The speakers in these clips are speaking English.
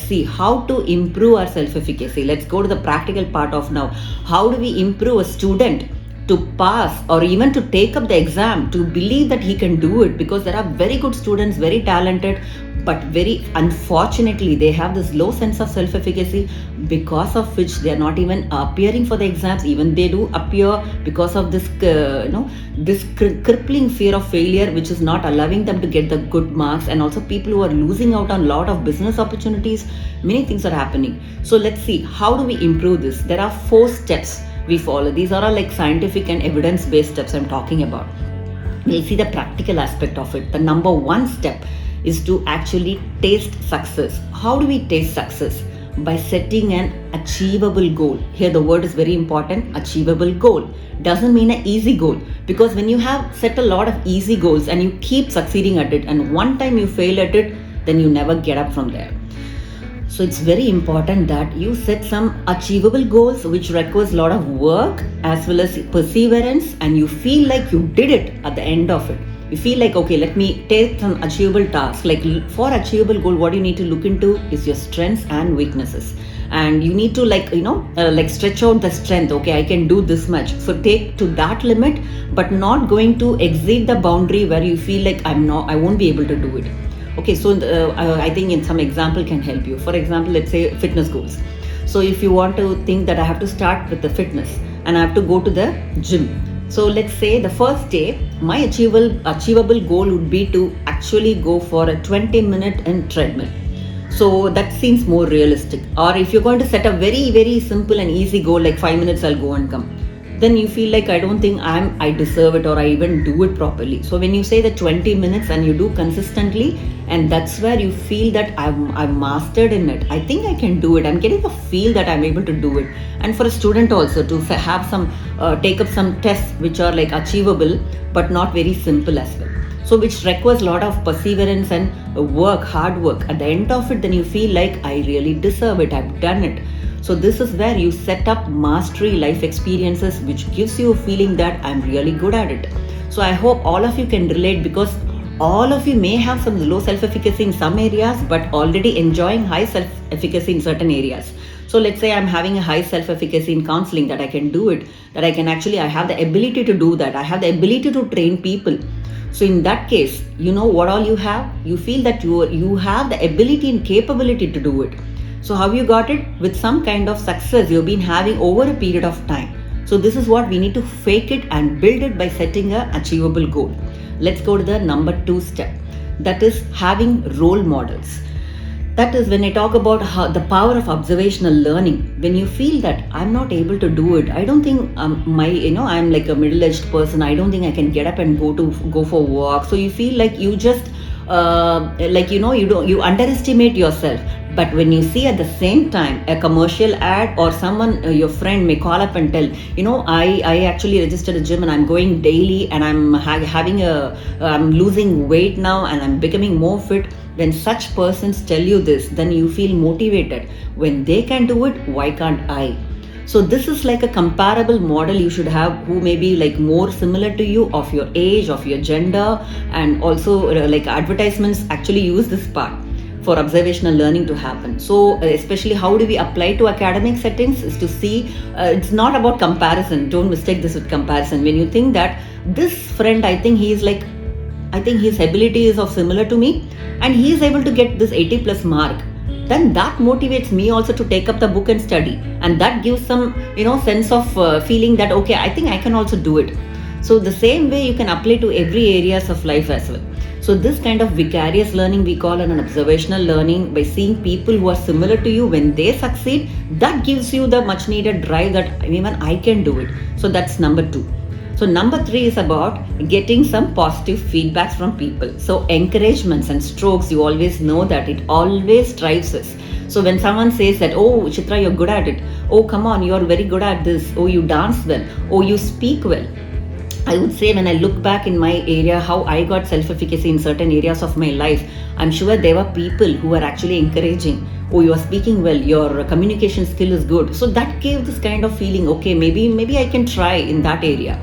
see how to improve our self-efficacy. Let's go to the practical part of now. How do we improve a student to pass or even to take up the exam, to believe that he can do it? Because there are very good students, very talented, but very unfortunately they have this low sense of self-efficacy, because of which they are not even appearing for the exams. Even they do appear, because of this crippling fear of failure, which is not allowing them to get the good marks. And also people who are losing out on a lot of business opportunities. Many things are happening. So let's see, how do we improve this? There are 4 steps we follow. These are all like scientific and evidence-based steps I'm talking about. We'll see the practical aspect of it. The number 1 step is to actually taste success. How do we taste success? By setting an achievable goal. Here the word is very important, achievable goal. Doesn't mean an easy goal, because when you have set a lot of easy goals and you keep succeeding at it, and one time you fail at it, then you never get up from there. So it's very important that you set some achievable goals which requires a lot of work as well as perseverance, and you feel like you did it at the end of it. You feel like, okay, let me take some achievable task. Like for achievable goal, what you need to look into is your strengths and weaknesses. And you need to like stretch out the strength. Okay, I can do this much. So take to that limit, but not going to exceed the boundary where you feel like I won't be able to do it. Okay, so I think in some example can help you. For example, let's say fitness goals. So if you want to think that I have to start with the fitness and I have to go to the gym. So let's say the first day, my achievable goal would be to actually go for a 20-minute in treadmill. So that seems more realistic. Or if you're going to set a very, very simple and easy goal, like 5 minutes I'll go and come, then you feel like I don't think I deserve it or I even do it properly. So when you say the 20 minutes and you do consistently, and that's where you feel that I've mastered in it, I think I can do it. I'm getting a feel that I'm able to do it. And for a student also to have some take up some tests which are like achievable but not very simple as well. So which requires a lot of perseverance and hard work. At the end of it, then you feel like I really deserve it. I've done it. So this is where you set up mastery life experiences, which gives you a feeling that I'm really good at it. So I hope all of you can relate, because all of you may have some low self-efficacy in some areas, but already enjoying high self-efficacy in certain areas. So let's say I'm having a high self-efficacy in counseling, that I can do it, that I have the ability to do that. I have the ability to train people. So in that case, you know what all you have? You feel that you have the ability and capability to do it. So how you got it? With some kind of success you've been having over a period of time. So this is what we need to fake it and build it by setting an achievable goal. Let's go to the number 2 step. That is having role models. That is when I talk about the power of observational learning. When you feel that I'm not able to do it, I don't think I'm like a middle-aged person. I don't think I can get up and go for a walk. So you feel like you just you underestimate yourself. But when you see at the same time a commercial ad, or someone, your friend may call up and tell, I actually registered a gym and I'm going daily and I'm I'm losing weight now and I'm becoming more fit. When such persons tell you this, then you feel motivated. When they can do it, why can't I? So this is like a comparable model you should have, who may be like more similar to you, of your age, of your gender, and also like advertisements actually use this part for observational learning to happen. So especially how do we apply to academic settings is to see, it's not about comparison. Don't mistake this with comparison. When you think that this friend, I think his ability is of similar to me and he is able to get this 80 plus mark, then that motivates me also to take up the book and study. And that gives some, sense of feeling that, okay, I think I can also do it. So the same way you can apply to every areas of life as well. So this kind of vicarious learning we call an observational learning, by seeing people who are similar to you when they succeed, that gives you the much needed drive that even I can do it. So that's number 2. So number 3 is about getting some positive feedbacks from people. So encouragements and strokes, you always know that it always drives us. So when someone says that, oh Chitra, you're good at it. Oh, come on, you're very good at this. Oh, you dance well. Oh, you speak well. I would say when I look back in my area, how I got self-efficacy in certain areas of my life, I'm sure there were people who were actually encouraging. Oh, you are speaking well, your communication skill is good. So that gave this kind of feeling, okay, maybe I can try in that area.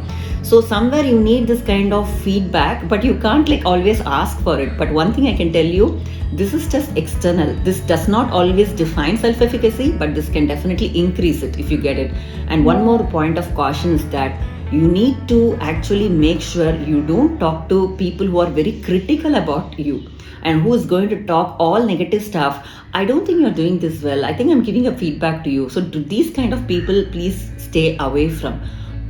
So somewhere you need this kind of feedback, but you can't like always ask for it. But one thing I can tell you, this is just external. This does not always define self-efficacy, but this can definitely increase it if you get it. And one more point of caution is that you need to actually make sure you don't talk to people who are very critical about you and who is going to talk all negative stuff. I don't think you're doing this well. I think I'm giving a feedback to you. So to these kind of people, please stay away from.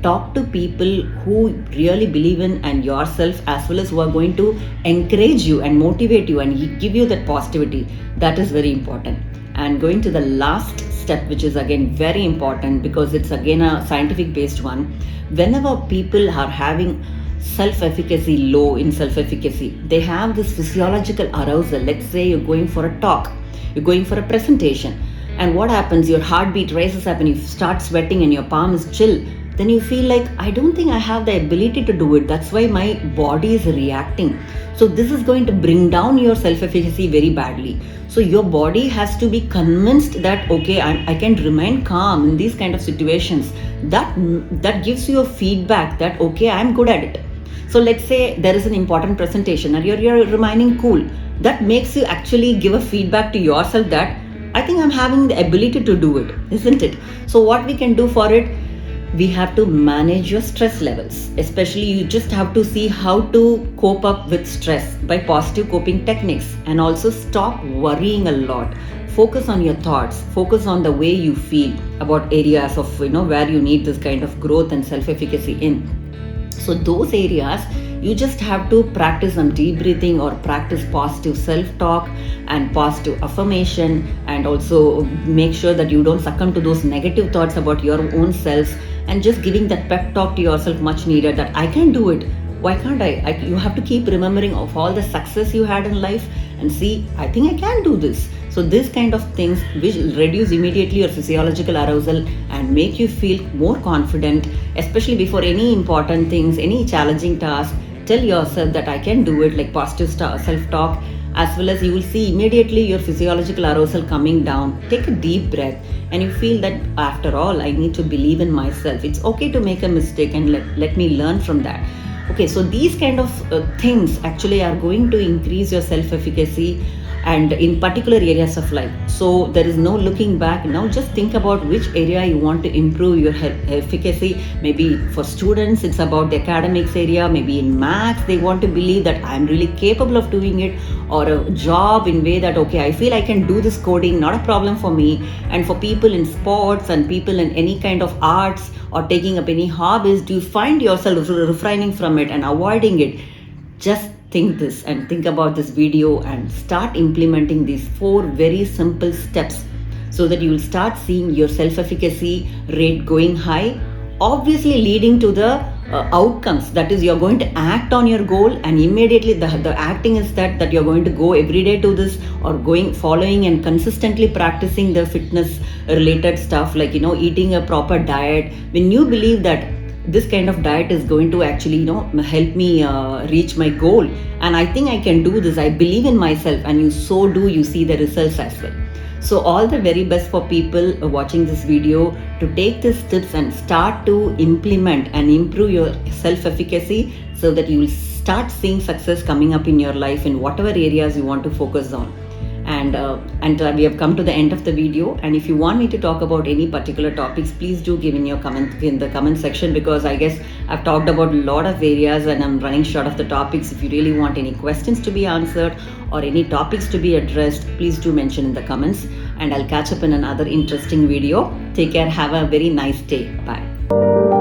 Talk to people who really believe in and yourself, as well as who are going to encourage you and motivate you and give you that positivity. That is very important. And going to the last step, which is again very important because it's again a scientific based one. Whenever people are having self-efficacy low in self-efficacy, they have this physiological arousal. Let's say you're going for a talk, you're going for a presentation, and what happens, your heartbeat races up and you start sweating and your palm is chill. Then you feel like, I don't think I have the ability to do it. That's why my body is reacting. So this is going to bring down your self-efficacy very badly. So your body has to be convinced that, okay, I can remain calm in these kind of situations. That gives you a feedback that, okay, I'm good at it. So let's say there is an important presentation and you're remaining cool. That makes you actually give a feedback to yourself that I think I'm having the ability to do it, isn't it? So what we can do for it, we have to manage your stress levels. Especially you just have to see how to cope up with stress by positive coping techniques, and also stop worrying a lot. Focus on your thoughts, focus on the way you feel about areas of where you need this kind of growth and self-efficacy in. So those areas, you just have to practice some deep breathing or practice positive self-talk and positive affirmation, and also make sure that you don't succumb to those negative thoughts about your own selves, and just giving that pep talk to yourself much needed that I can do it. Why can't I? You have to keep remembering of all the success you had in life and see, I think I can do this. So this kind of things will reduce immediately your physiological arousal and make you feel more confident, especially before any important things, any challenging task. Tell yourself that I can do it, like positive self-talk, as well as you will see immediately your physiological arousal coming down. Take a deep breath and you feel that after all, I need to believe in myself. It's okay to make a mistake and let me learn from that. Okay, so these kind of things actually are going to increase your self-efficacy and in particular areas of life. So there is no looking back. Now just think about which area you want to improve your efficacy. Maybe for students, it's about the academics area. Maybe in maths, they want to believe that I'm really capable of doing it, or a job in way that, okay, I feel I can do this coding, not a problem for me. And for people in sports and people in any kind of arts or taking up any hobbies, do you find yourself refraining from it and avoiding it? Just think this and think about this video and start implementing these 4 very simple steps so that you will start seeing your self-efficacy rate going high, obviously leading to the outcomes. That is, you're going to act on your goal, and immediately the acting is that you're going to go every day to this, or following and consistently practicing the fitness related stuff, like eating a proper diet. When you believe that this kind of diet is going to actually help me reach my goal, and I think I can do this, I believe in myself, and you see the results as well. So all the very best for people watching this video to take these tips and start to implement and improve your self-efficacy so that you will start seeing success coming up in your life in whatever areas you want to focus on. And we have come to the end of the video, and if you want me to talk about any particular topics, please do give in the comment section, because I guess I've talked about a lot of areas and I'm running short of the topics. If you really want any questions to be answered or any topics to be addressed, please do mention in the comments, and I'll catch up in another interesting video. Take care, have a very nice day. Bye.